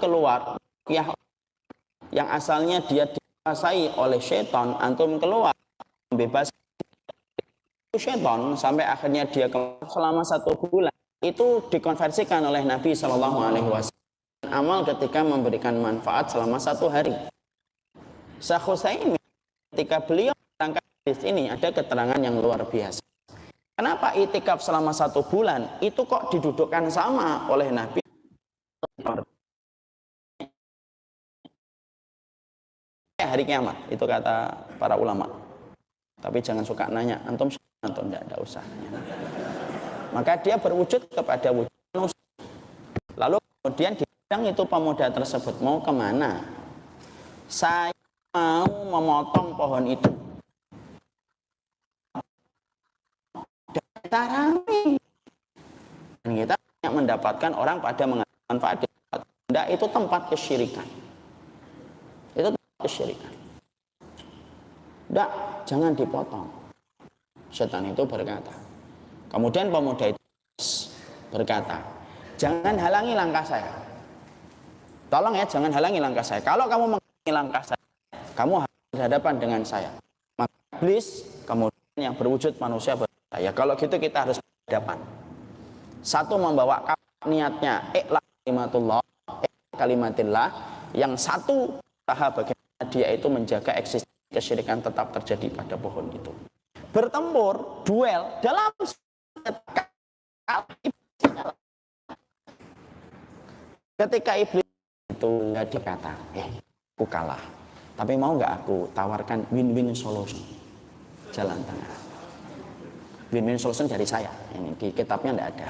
keluar yang asalnya dia dikuasai oleh syaitan, antum keluar membebaskan syaitan sampai akhirnya dia keluar selama 1 bulan, itu dikonversikan oleh Nabi SAW amal ketika memberikan manfaat selama 1 hari. Syekh Utsaimin ketika beliau menangkan hadis ini ada keterangan yang luar biasa. Kenapa itikaf selama 1 bulan itu kok didudukkan sama oleh Nabi? Hari kiamat, itu kata para ulama. Tapi jangan suka nanya, antum tidak usah nanya. Maka dia berwujud kepada wujud manusia. Lalu kemudian di bidang itu pemuda tersebut mau kemana? Saya mau memotong pohon itu. Dan kita ramai. Dan kita banyak mendapatkan orang pada mengambil manfaat di tempat. Tidak, itu tempat kesyirikan. Itu tempat kesyirikan. Tidak, jangan dipotong. Setan itu berkata. Kemudian pemuda itu berkata, jangan halangi langkah saya. Tolong ya, jangan halangi langkah saya. Kalau kamu menghalangi langkah saya, kamu harus berhadapan dengan saya. Maka iblis kemudian yang berwujud manusia berkata, ya kalau gitu kita harus berhadapan. Satu membawa niatnya kalimatillah, yang satu tahap bagaimana dia itu menjaga eksistensi kesyirikan tetap terjadi pada pohon itu. Bertempur, duel dalam ketika iblis itu dia kata, aku kalah, tapi mau nggak aku tawarkan win-win solution, jalan tengah. Win-win solution dari saya, ini di kitabnya tidak ada.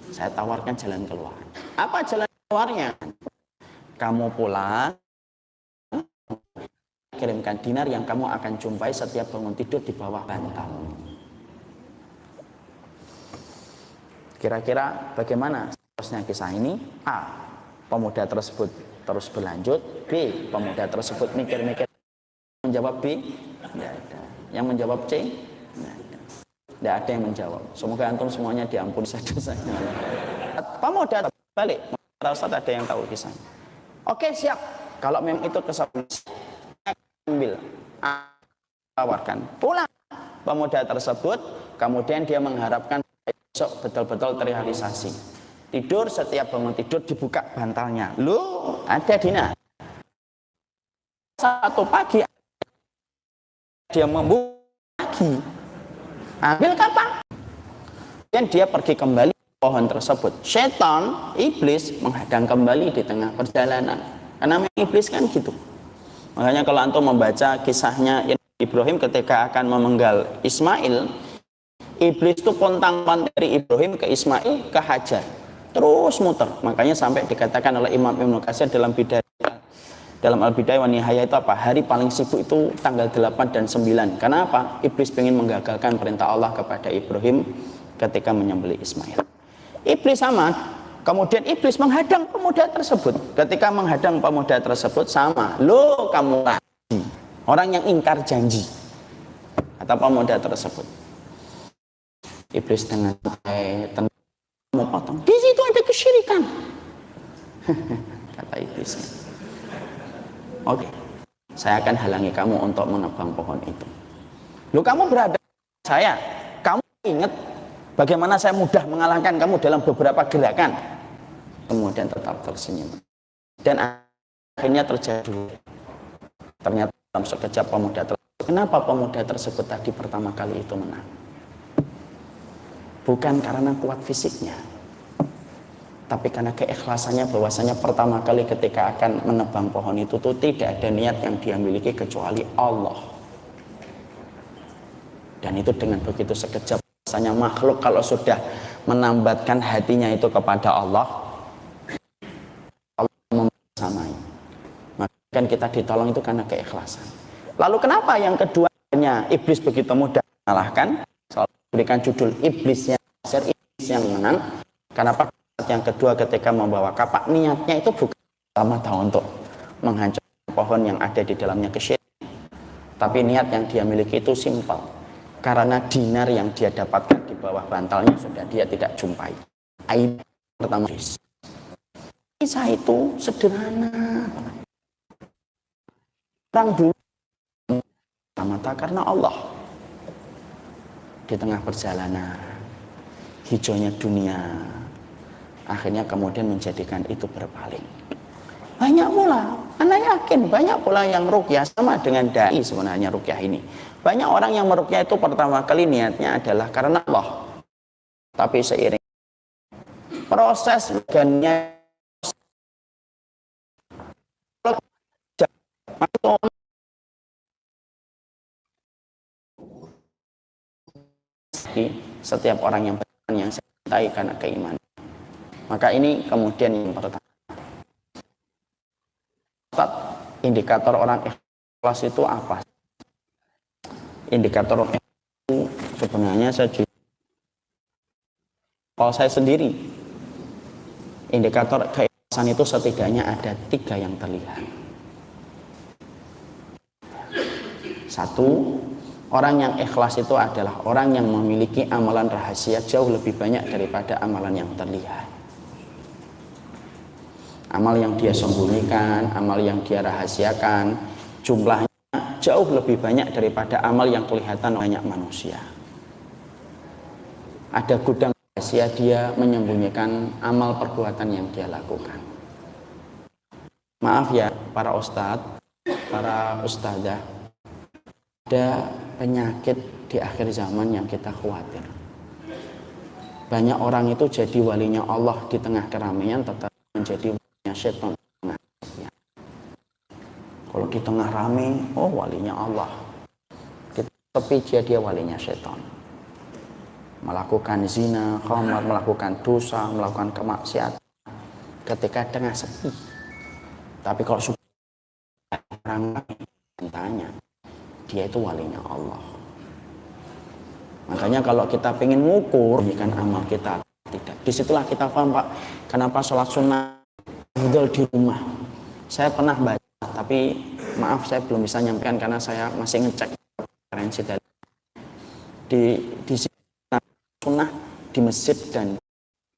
Saya tawarkan jalan keluar. Apa jalan keluarnya? Kamu pulang, kirimkan dinar yang kamu akan jumpai setiap bangun tidur di bawah bantal. Kira-kira bagaimana seterusnya kisah ini? A. Pemuda tersebut terus berlanjut. B. Pemuda tersebut mikir-mikir. Menjawab B? Tidak ada. Yang menjawab C? Tidak ada. Tidak ada yang menjawab. Semoga antum semuanya diampuni saja-saja. Pemuda balik. Ustaz ada yang tahu kisahnya. Oke, siap. Kalau memang itu kesalahan, ambil, tawarkan, pulang pemuda tersebut, kemudian dia mengharapkan besok betul-betul terrealisasi. Tidur, setiap bangun tidur dibuka bantalnya. Loh, ada dinar. Satu pagi dia membuka lagi. Ambil kapan? Dan dia pergi kembali ke pohon tersebut. Setan, iblis menghadang kembali di tengah perjalanan. Karena iblis kan gitu. Makanya kalau antum membaca kisahnya Ibrahim ketika akan memenggal Ismail, iblis itu pontang-panting dari Ibrahim ke Ismail ke Hajar, terus muter. Makanya sampai dikatakan oleh Imam Ibnu Katsir dalam Al-Bidayah wa Nihayah itu apa? Hari paling sibuk itu tanggal 8 dan 9. Karena apa? Iblis ingin menggagalkan perintah Allah kepada Ibrahim ketika menyembelih Ismail. Iblis sama. Kemudian iblis menghadang pemuda tersebut. Ketika menghadang pemuda tersebut sama. Loh, kamu lagi orang yang ingkar janji, kata pemuda tersebut. Iblis dengan mau potong. Di situ ada kesyirikan. Kata iblis. Oke, saya akan halangi kamu untuk menebang pohon itu. Loh, kamu berada saya. Kamu ingat bagaimana saya mudah mengalahkan kamu dalam beberapa gerakan. Kemudian tetap tersenyum. Dan akhirnya terjadi. Ternyata dalam sekejap pemuda tersebut. Kenapa pemuda tersebut tadi pertama kali itu menang? Bukan karena kuat fisiknya, tapi karena keikhlasannya bahwasanya pertama kali ketika akan menebang pohon itu tuh tidak ada niat yang dia miliki kecuali Allah. Dan itu dengan begitu sekejap. Biasanya makhluk kalau sudah menambatkan hatinya itu kepada Allah membersamai. Maka kan kita ditolong itu karena keikhlasan. Lalu kenapa yang keduanya iblis begitu mudah mengalahkan? Selalu berikan judul iblisnya, iblis yang menang. Karena yang kedua ketika membawa kapak, niatnya itu bukan pertama-tama untuk menghancurkan pohon yang ada di dalamnya kesyirikan, tapi niat yang dia miliki itu simpel. Karena dinar yang dia dapatkan di bawah bantalnya sudah dia tidak jumpai. Aib pertama. Kisah itu sederhana. Orang dulu mata karena Allah. Di tengah perjalanan hijaunya dunia, akhirnya kemudian menjadikan itu berpaling. Banyak pula, anak yakin banyak pula yang ruqyah sama dengan dai sebenarnya ruqyah ini. Banyak orang yang meruqyah itu pertama kali niatnya adalah karena Allah. Tapi seiring proses gannya setiap orang yang beriman yang saya cintai karena keimanan. Maka ini kemudian yang pertama. Indikator orang ikhlas itu apa? Indikator orang ikhlas itu sebenarnya kalau saya sendiri, indikator keikhlasan itu setidaknya ada 3 yang terlihat. 1, orang yang ikhlas itu adalah orang yang memiliki amalan rahasia jauh lebih banyak daripada amalan yang terlihat. Amal yang dia sembunyikan, amal yang dia rahasiakan, jumlahnya jauh lebih banyak daripada amal yang kelihatan banyak manusia. Ada gudang rahasia dia menyembunyikan amal perbuatan yang dia lakukan. Maaf ya para ustadz, para ustadzah, ada penyakit di akhir zaman yang kita khawatir. Banyak orang itu jadi walinya Allah di tengah keramaian tetap menjadi walinya setan. Kalau di tengah rame, oh walinya Allah. Di tepi dia walinya setan. Melakukan zina, khamar, melakukan dosa, melakukan kemaksiatan ketika tengah sepi. Tapi kalau sudah orang tanya, dia itu walinya Allah. Makanya kalau kita pengen ngukur ikan amal kita tidak, disitulah kita paham Pak, kenapa sholat sunnah di rumah. Saya pernah baca, tapi maaf saya belum bisa nyampaikan karena saya masih ngecek referensi dari di sunnah di masjid. Dan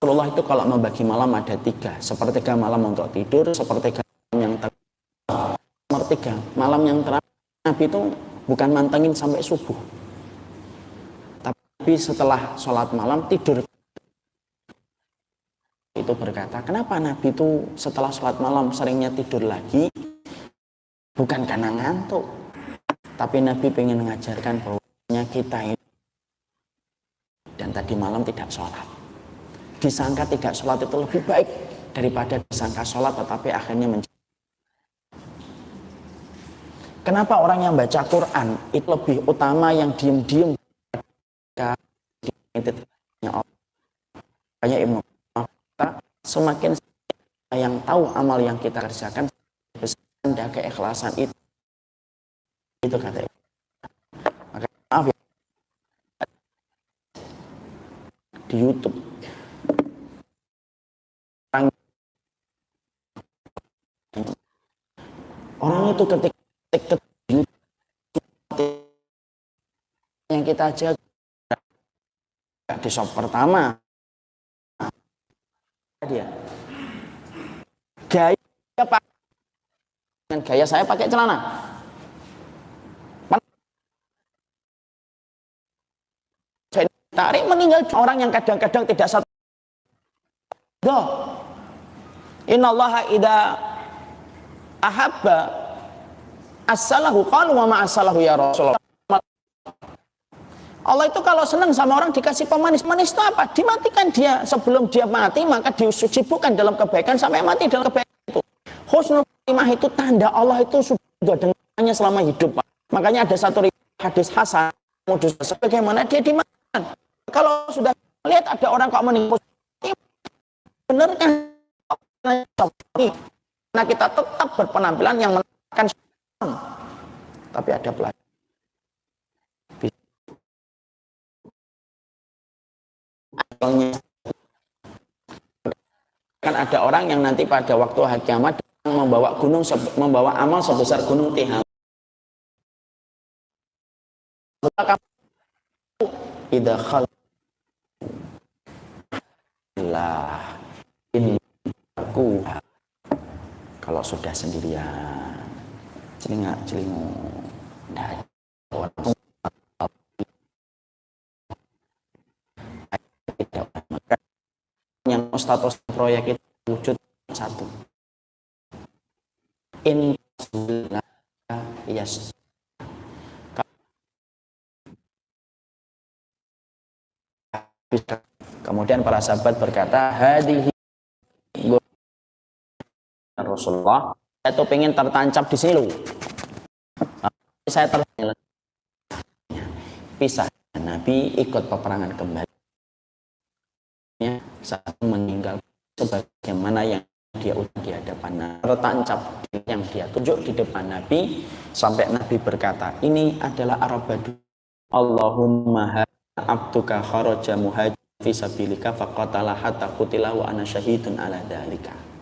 Rasulullah itu kalau membagi malam ada 3, sepertiga malam untuk tidur, sepertiga malam yang terakhir, sepertiga malam yang terakhir. Nabi itu bukan mantengin sampai subuh, tapi setelah sholat malam tidur. Itu berkata, kenapa Nabi itu setelah sholat malam seringnya tidur lagi? Bukan karena ngantuk, tapi Nabi ingin mengajarkan bahwa kita ini dan tadi malam tidak sholat. Disangka tidak sholat itu lebih baik daripada disangka sholat tetapi akhirnya menjadi. Kenapa orang yang baca Quran itu lebih utama yang diem-diem kayak Ibnu semakin yang tahu amal yang kita kerjakan besar keikhlasan itu kata Ibnu. Maka maaf ya, di YouTube orang itu ketika yang kita jaga di shop pertama dia gaya pak dengan gaya saya pakai celana saya tarik meninggal orang yang kadang-kadang tidak satu innallaha idza ahabba as-salahu qalu wa ma as-salahu ya Rasulullah. Allah itu kalau senang sama orang dikasih pemanis. Manis itu apa? Dimatikan dia. Sebelum dia mati maka disibukkan dalam kebaikan sampai mati dalam kebaikan itu. Husnul khotimah itu tanda Allah itu sudah dengannya selama hidup. Makanya ada satu hadis hasan modus bagaimana dia dimakan. Kalau sudah lihat ada orang kok meninggal benar kan? Nah kita tetap berpenampilan yang menekan tapi ada pelajaran. Kan ada orang yang nanti pada waktu hari kiamat membawa membawa amal sebesar gunung Tihamah. Idza khallah innaku Kalau sudah sendirian, celingak-celinguk, tidak ada tidak. Maka yang status proyek itu wujud satu. In yes. Kemudian para sahabat berkata, hadhihi Rasulullah, saya tuh pengen tertancap di sini loh. Saya tertancap. Pisah Nabi ikut peperangan kembali. Saat meninggal sebagaimana yang dia udah di hadapan Nabi, tertancap yang dia tunjuk di depan Nabi sampai Nabi berkata, ini adalah Arabadu. Allahumma abduka kharaja muhajir fi sabilika faqatala hatta qutila wa ana syahidun ala dzalika.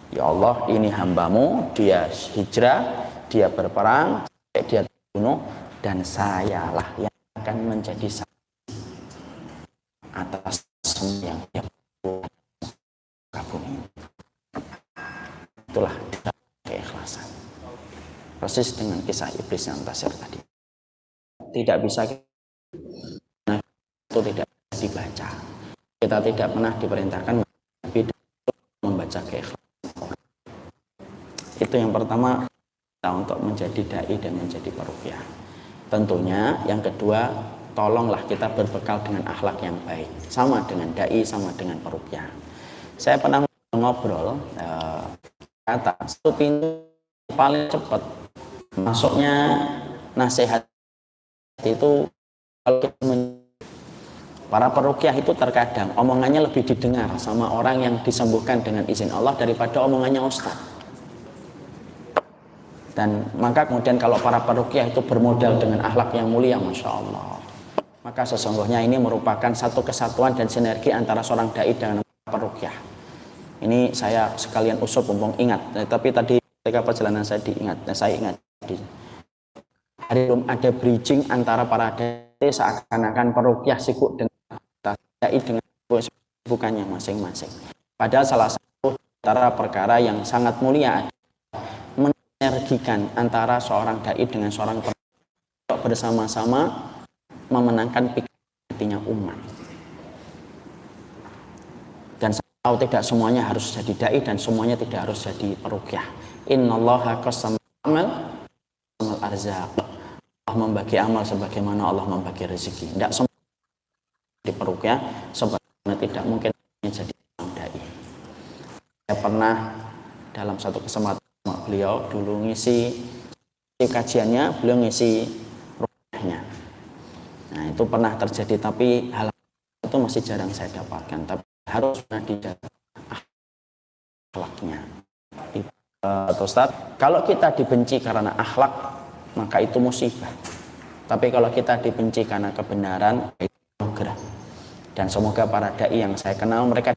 Ya Allah, ini hambamu, dia hijrah, dia berperang, dia terbunuh, dan sayalah yang akan menjadi saksi atas semua yang dia kabumi. Itulah keikhlasan. Persis dengan kisah iblis yang tasir tadi. Tidak bisa itu tidak dibaca. Kita tidak pernah diperintahkan membaca keikhlasan. Itu yang pertama, kita untuk menjadi dai dan menjadi peruqyah. Tentunya yang kedua, tolonglah kita berbekal dengan akhlak yang baik, sama dengan dai, sama dengan peruqyah. Saya pernah ngobrol, kata satu pintu paling cepat masuknya nasihat itu, kalau para peruqyah itu terkadang omongannya lebih didengar sama orang yang disembuhkan dengan izin Allah daripada omongannya ustaz. Dan maka kemudian kalau para peruqyah itu bermodal dengan akhlak yang mulia, Masya Allah, maka sesungguhnya ini merupakan satu kesatuan dan sinergi antara seorang dai dengan peruqyah. Ini saya sekalian usut mumpung ingat, tapi tadi ketika perjalanan saya ingat hari belum ada bridging antara para dai, seakan-akan peruqyah sibuk dengan dai dengan bukannya masing-masing. Padahal salah satu antara perkara yang sangat mulia menergikan antara seorang dai dengan seorang peruqyah bersama-sama memenangkan hatinya umat. Dan tahu tidak semuanya harus jadi dai dan semuanya tidak harus jadi peruqyah. Innallaha qasamal arzaq. Allah membagi amal sebagaimana Allah membagi rezeki. Tidak semua di peruqyah, sebagaimana tidak mungkin menjadi dai. Saya pernah dalam satu kesempatan beliau dulu ngisi kajiannya, beliau ngisi ruqyahnya. Nah, itu pernah terjadi, tapi hal itu masih jarang saya dapatkan. Tapi harus pernah dijaga akhlaknya. Ustaz, kalau kita dibenci karena akhlak, maka itu musibah. Tapi kalau kita dibenci karena kebenaran, itu anugerah. Dan semoga para dai yang saya kenal, mereka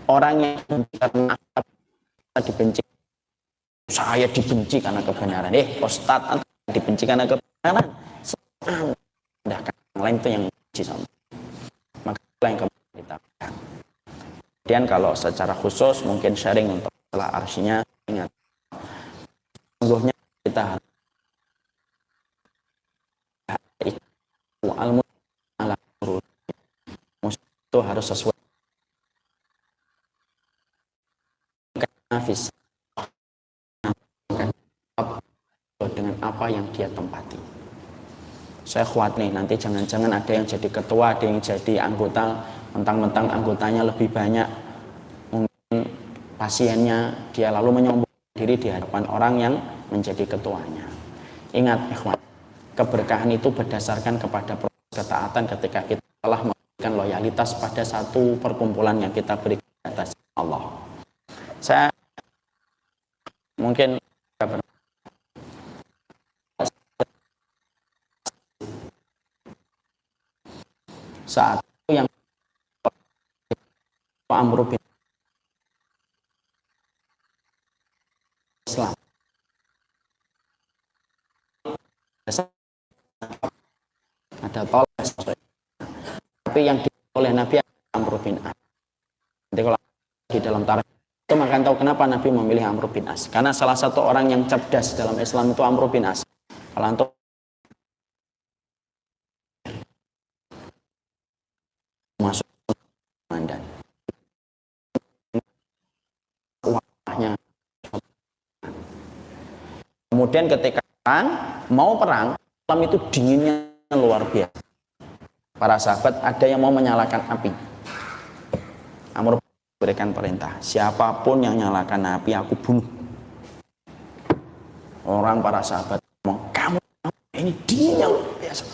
orang yang dibenci karena akhlak, dibenci, saya dibenci karena kebenaran. Ustaz, dibenci karena kebenaran. Yang lain itu yang benci sama. Maka yang kita. Kemudian kalau secara khusus mungkin sharing untuk setelah arsinya, ingat, sungguhnya kita harus itu harus sesuai dengan apa yang dia tempati. Saya khawatir nih, nanti jangan-jangan ada yang jadi ketua, ada yang jadi anggota, mentang-mentang anggotanya lebih banyak, mungkin pasiennya, dia lalu menyombongkan diri di hadapan orang yang menjadi ketuanya. Ingat ikhwan, keberkahan itu berdasarkan kepada proses ketaatan ketika kita telah memberikan loyalitas pada satu perkumpulan yang kita berikan atas Allah. Saya mungkin saat itu yang Amr bin Islam Ada Tolha, tapi yang dipilih oleh Nabi Amr bin As. Nanti kalau di dalam tarikh itu akan tahu kenapa Nabi memilih Amr bin As. Karena salah satu orang yang cerdas dalam Islam itu Amr bin As. Kalau untuk masuk komandan, wahnya. Kemudian ketika mau perang, malam itu dinginnya luar biasa. Para sahabat ada yang mau menyalakan api. Amr berikan perintah, siapapun yang nyalakan api aku bunuh. Orang para sahabat ngomong, kamu ini dinginnya luar biasa.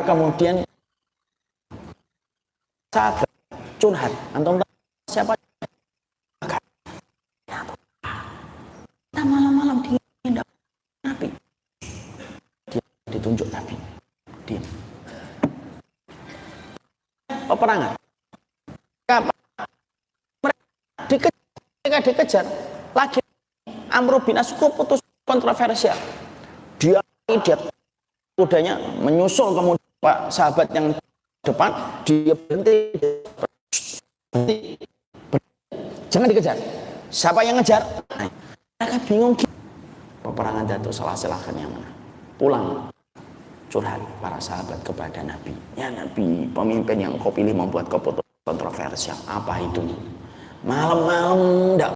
Kemudian sahabat curhat, antum siapa? Kita malam-malam dingin Nabi. Dia ditunjuk Nabi. Diam. Peperangan. Mereka dikejar lagi. Amr bin As putus kontroversial. Dia kudanya menyusul kemudian Pak sahabat yang depan, dia berhenti. Jangan dikejar. Siapa yang ngejar? Nah, mereka bingung. Peperangan jatuh, salah silahkan yang mana. Pulang curhat para sahabat kepada Nabi. Ya Nabi, pemimpin yang kau pilih membuat keputusan kontroversial. Apa itu? Malam-malam